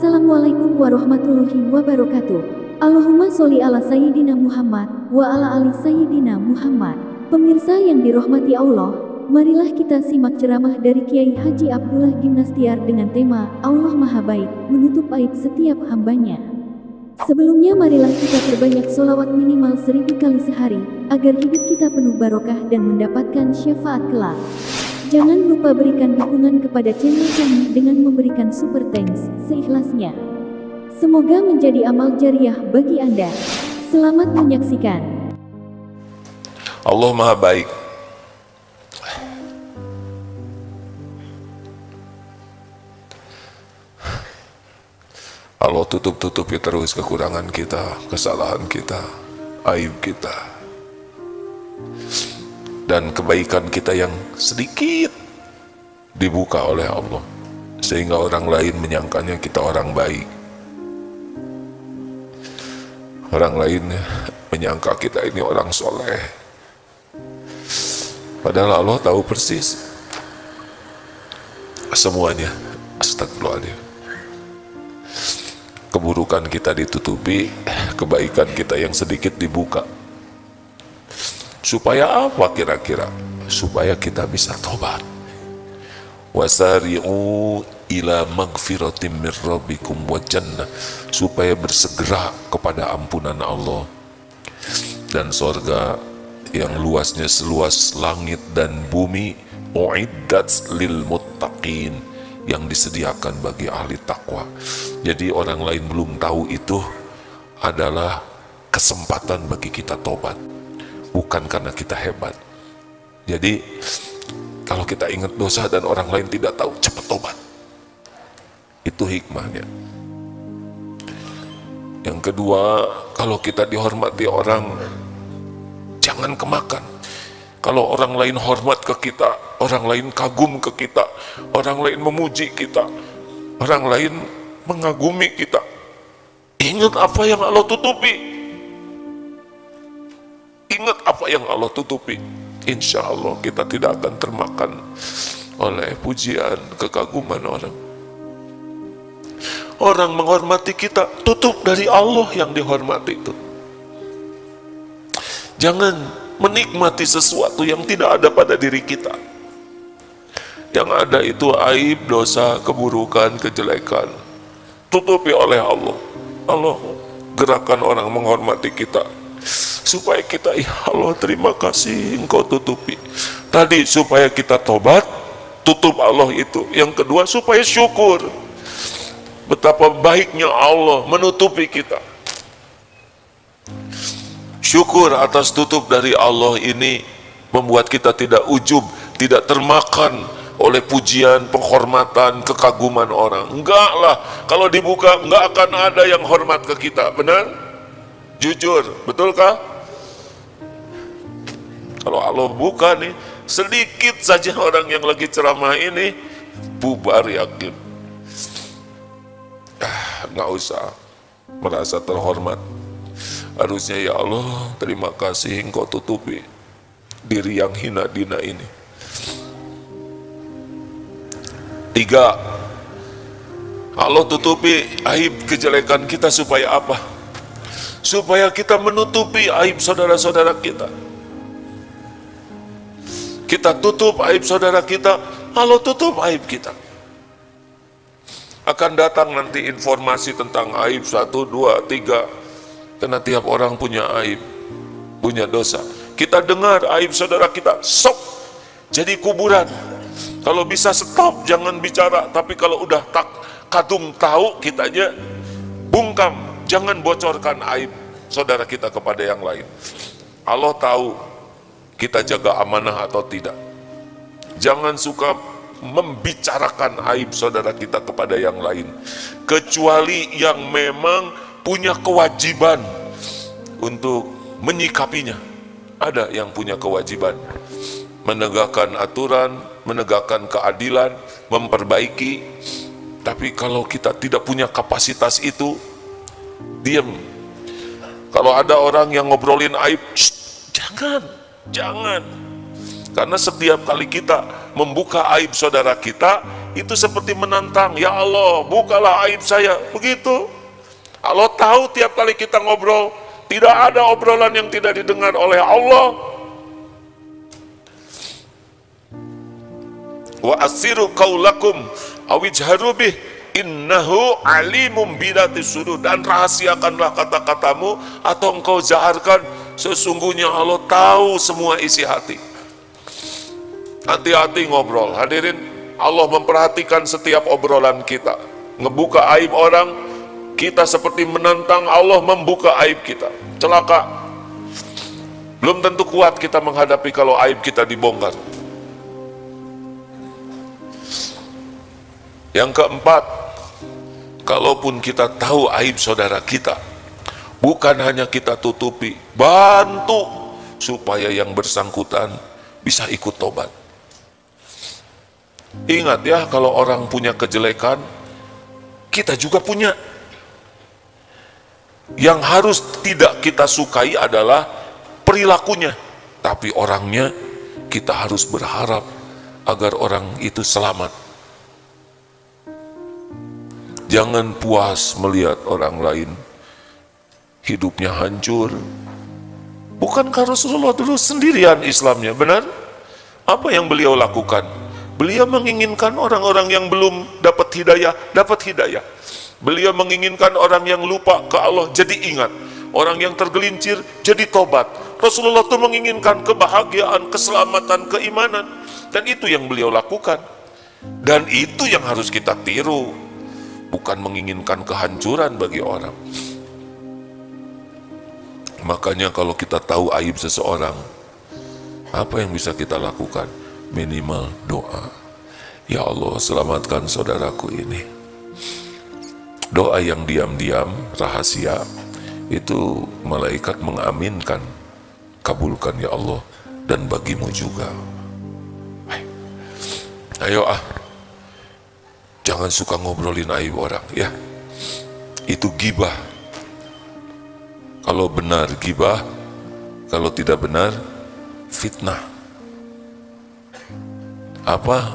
Assalamualaikum warahmatullahi wabarakatuh. Allahumma sholli ala Sayyidina Muhammad wa ala ali Sayyidina Muhammad. Pemirsa yang dirahmati Allah, marilah kita simak ceramah dari Kiai Haji Abdullah Gimnastiar dengan tema Allah Maha Baik, menutup aib setiap hambanya. Sebelumnya marilah kita perbanyak sholawat minimal 1000 kali sehari, agar hidup kita penuh barokah dan mendapatkan syafaat kelak. Jangan lupa berikan dukungan kepada channel kami dengan memberikan super thanks seikhlasnya. Semoga menjadi amal jariah bagi Anda. Selamat menyaksikan. Allah Maha Baik. Allah tutup-tutupi terus kekurangan kita, kesalahan kita, aib kita, dan kebaikan kita yang sedikit dibuka oleh Allah, sehingga orang lain menyangkanya kita orang baik. Orang lain menyangka kita ini orang soleh, padahal Allah tahu persis semuanya. Astagfirullahaladzim. Keburukan kita ditutupi, kebaikan kita yang sedikit dibuka. Supaya apa kira-kira? Supaya kita bisa tobat. Wasari'u ila magfiratim mir rabbikum wa jannah, supaya bersegera kepada ampunan Allah dan sorga yang luasnya seluas langit dan bumi, uiddat lil muttaqin, yang disediakan bagi ahli takwa. Jadi orang lain belum tahu itu adalah kesempatan bagi kita tobat, bukan karena kita hebat. Jadi kalau kita ingat dosa dan orang lain tidak tahu, cepat tobat. Itu hikmahnya. Yang kedua, kalau kita dihormati orang, jangan kemakan. Kalau orang lain hormat ke kita, orang lain kagum ke kita, orang lain memuji kita, orang lain mengagumi kita, ingat apa yang Allah tutupi. Ingat apa yang Allah tutupi. Insya Allah kita tidak akan termakan oleh pujian, kekaguman orang. Orang menghormati kita, tutup dari Allah yang dihormati itu. Jangan menikmati sesuatu yang tidak ada pada diri kita. Yang ada itu aib, dosa, keburukan, kejelekan. Tutupi oleh Allah. Allah gerakan orang menghormati kita, supaya kita, ya Allah terima kasih engkau tutupi. Tadi supaya kita tobat, tutup Allah itu. Yang kedua supaya syukur betapa baiknya Allah menutupi kita. Syukur atas tutup dari Allah ini membuat kita tidak ujub, tidak termakan oleh pujian, penghormatan, kekaguman orang. Enggak lah, kalau dibuka enggak akan ada yang hormat ke kita. Benar? Jujur, betulkah? Kalau Allah buka nih, sedikit saja orang yang lagi ceramah ini bubar, yakin. Nggak usah merasa terhormat. Harusnya, ya Allah terima kasih engkau tutupi diri yang hina dina ini. 3, Allah tutupi aib kejelekan kita supaya apa? Supaya kita menutupi aib saudara-saudara kita. Kita tutup aib saudara kita, Allah tutup aib kita. Akan datang nanti informasi tentang aib 1, 2, 3, karena tiap orang punya aib, punya dosa. Kita dengar aib saudara kita, sok jadi kuburan. Kalau bisa stop, jangan bicara. Tapi kalau udah kadung tahu, kita aja bungkam. Jangan bocorkan aib saudara kita kepada yang lain. Allah tahu kita jaga amanah atau tidak. Jangan suka membicarakan aib saudara kita kepada yang lain, kecuali yang memang punya kewajiban untuk menyikapinya. Ada yang punya kewajiban menegakkan aturan, menegakkan keadilan, memperbaiki. Tapi kalau kita tidak punya kapasitas itu, diam. Kalau ada orang yang ngobrolin aib, jangan. Karena setiap kali kita membuka aib saudara kita, itu seperti menantang, ya Allah, bukalah aib saya. Begitu. Allah tahu tiap kali kita ngobrol, tidak ada obrolan yang tidak didengar oleh Allah. Wa asiru qaulakum awijharu bih innahu alimum bidatis sudur. Dan rahasiakanlah kata-katamu atau engkau jaharkan, sesungguhnya Allah tahu semua isi hati. Hati-hati ngobrol. Hadirin, Allah memperhatikan setiap obrolan kita. Ngebuka aib orang, kita seperti menantang Allah membuka aib kita. Celaka. Belum tentu kuat kita menghadapi kalau aib kita dibongkar. Yang keempat, kalaupun kita tahu aib saudara kita, bukan hanya kita tutupi, bantu supaya yang bersangkutan bisa ikut tobat. Ingat ya, kalau orang punya kejelekan, kita juga punya. Yang harus tidak kita sukai adalah perilakunya, tapi orangnya kita harus berharap agar orang itu selamat. Jangan puas melihat orang lain hidupnya hancur. Bukankah Rasulullah dulu sendirian Islamnya, benar? Apa yang beliau lakukan? Beliau menginginkan orang-orang yang belum dapat hidayah, dapat hidayah. Beliau menginginkan orang yang lupa ke Allah jadi ingat. Orang yang tergelincir jadi tobat. Rasulullah itu menginginkan kebahagiaan, keselamatan, keimanan. Dan itu yang beliau lakukan. Dan itu yang harus kita tiru. Bukan menginginkan kehancuran bagi orang. Makanya kalau kita tahu aib seseorang, apa yang bisa kita lakukan? Minimal doa. Ya Allah, selamatkan saudaraku ini. Doa yang diam-diam, rahasia, itu malaikat mengaminkan. Kabulkan ya Allah, dan bagimu juga. Ayo jangan suka ngobrolin aib orang, ya. Itu gibah. Kalau benar gibah, kalau tidak benar fitnah. Apa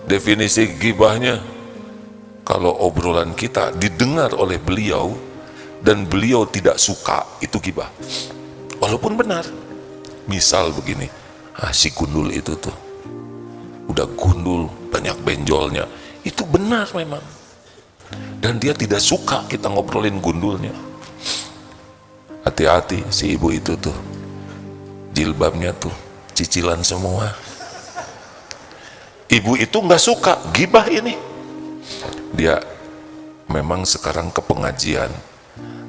definisi gibahnya? Kalau obrolan kita didengar oleh beliau dan beliau tidak suka, itu gibah. Walaupun benar. Misal begini, si gundul itu tuh udah gundul, banyak benjolnya. Itu benar memang. Dan dia tidak suka kita ngobrolin gundulnya. Hati-hati, si ibu itu tuh jilbabnya tuh cicilan semua. Ibu itu nggak suka gibah ini. Dia memang sekarang ke pengajian,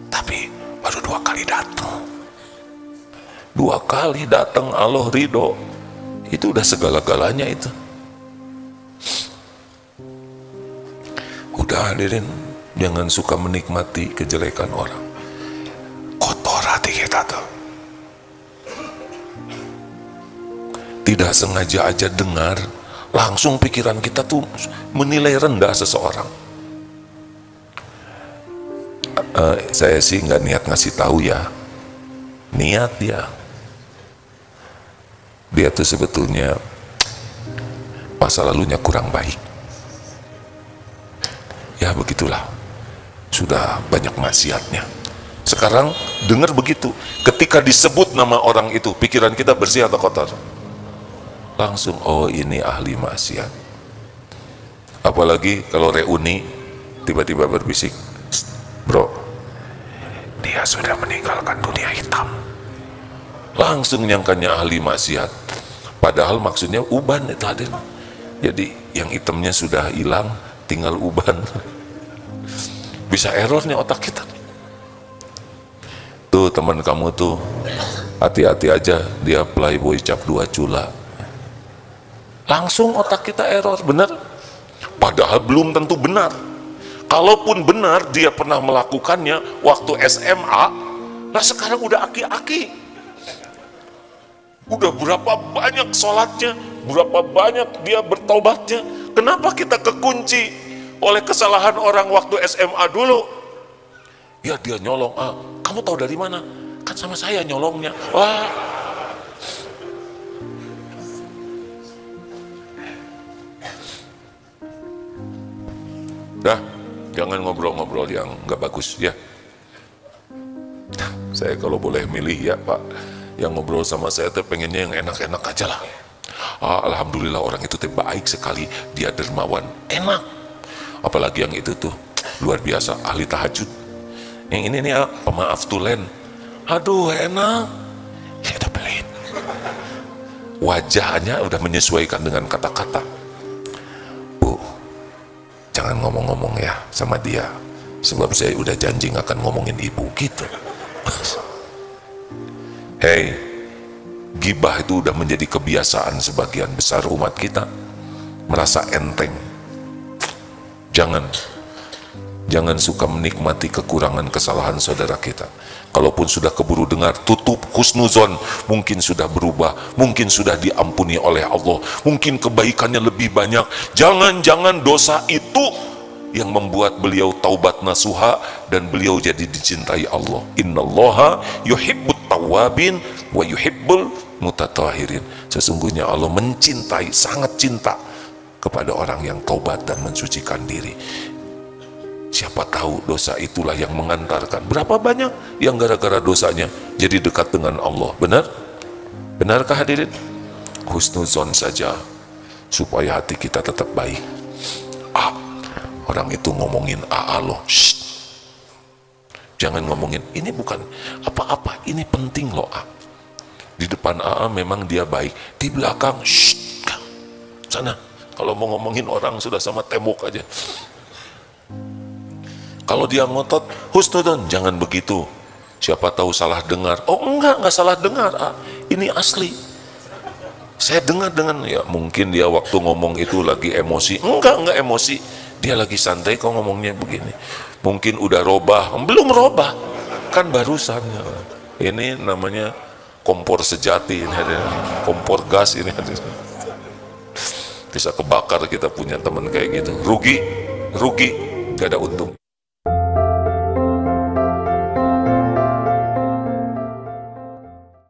tapi baru 2 kali datang. 2 kali datang Allah ridho. Itu udah segala-galanya itu. Udah hadirin, jangan suka menikmati kejelekan orang. Kotor hati kita tuh. Tidak sengaja aja dengar, langsung pikiran kita tuh menilai rendah seseorang. Saya sih nggak niat ngasih tahu ya. Niat dia tuh sebetulnya masa lalunya kurang baik. Ya begitulah, sudah banyak maksiatnya. Sekarang dengar begitu, ketika disebut nama orang itu, pikiran kita bersih atau kotor? Langsung, oh ini ahli maksiat. Apalagi kalau reuni, tiba-tiba berbisik, bro, dia sudah meninggalkan dunia hitam. Langsung nyangkanya ahli maksiat. Padahal maksudnya uban itu hadir. Jadi yang hitamnya sudah hilang, tinggal uban. Bisa error nih otak kita. Tuh teman kamu tuh, hati-hati aja, dia playboy cap 2 cula. Langsung otak kita error, benar? Padahal belum tentu benar. Kalaupun benar dia pernah melakukannya waktu SMA, nah sekarang udah aki-aki. Udah berapa banyak sholatnya, berapa banyak dia bertaubatnya. Kenapa kita kekunci oleh kesalahan orang waktu SMA dulu? Ya dia nyolong, kamu tahu dari mana? Kan sama saya nyolongnya. Wah, Dah, jangan ngobrol-ngobrol yang nggak bagus ya. Saya kalau boleh milih ya Pak, yang ngobrol sama saya tuh pengennya yang enak-enak aja lah. Alhamdulillah orang itu tuh baik sekali, dia dermawan, enak. Apalagi yang itu tuh luar biasa, ahli tahajud. Yang ini nih pemaaf tulen, aduh enak, ya udah pelit. Wajahnya udah menyesuaikan dengan kata-kata. Bu, jangan ngomong-ngomong ya sama dia, sebab saya udah janji gak akan ngomongin ibu gitu. Hei, gibah itu udah menjadi kebiasaan sebagian besar umat kita, merasa enteng. Jangan suka menikmati kekurangan kesalahan saudara kita. Kalaupun sudah keburu dengar, tutup husnuzon, mungkin sudah berubah, mungkin sudah diampuni oleh Allah, mungkin kebaikannya lebih banyak. Jangan-jangan dosa itu yang membuat beliau taubat nasuha dan beliau jadi dicintai Allah. Innallaha yuhibbut tawwabin wa yuhibbul mutatahhirin. Sesungguhnya Allah mencintai, sangat cinta kepada orang yang taubat dan mensucikan diri. Siapa tahu dosa itulah yang mengantarkan. Berapa banyak yang gara-gara dosanya jadi dekat dengan Allah. Benar? Benarkah hadirin? Husnuzon saja supaya hati kita tetap baik. Orang itu ngomongin loh. Shh. Jangan ngomongin ini, bukan apa-apa, ini penting loh. Di depan memang dia baik, di belakang shh. Sana kalau mau ngomongin orang sudah sama tembok aja. Kalau dia ngotot, husnuzon, jangan begitu. Siapa tahu salah dengar. Oh enggak salah dengar. Ini asli. Saya dengar dengan, ya mungkin dia waktu ngomong itu lagi emosi. Enggak emosi. Dia lagi santai kok ngomongnya begini. Mungkin udah robah, belum robah. Kan barusan. Ini namanya kompor sejati. Ini ada kompor gas ini. Bisa kebakar kita punya teman kayak gitu. Rugi. Gak ada untung.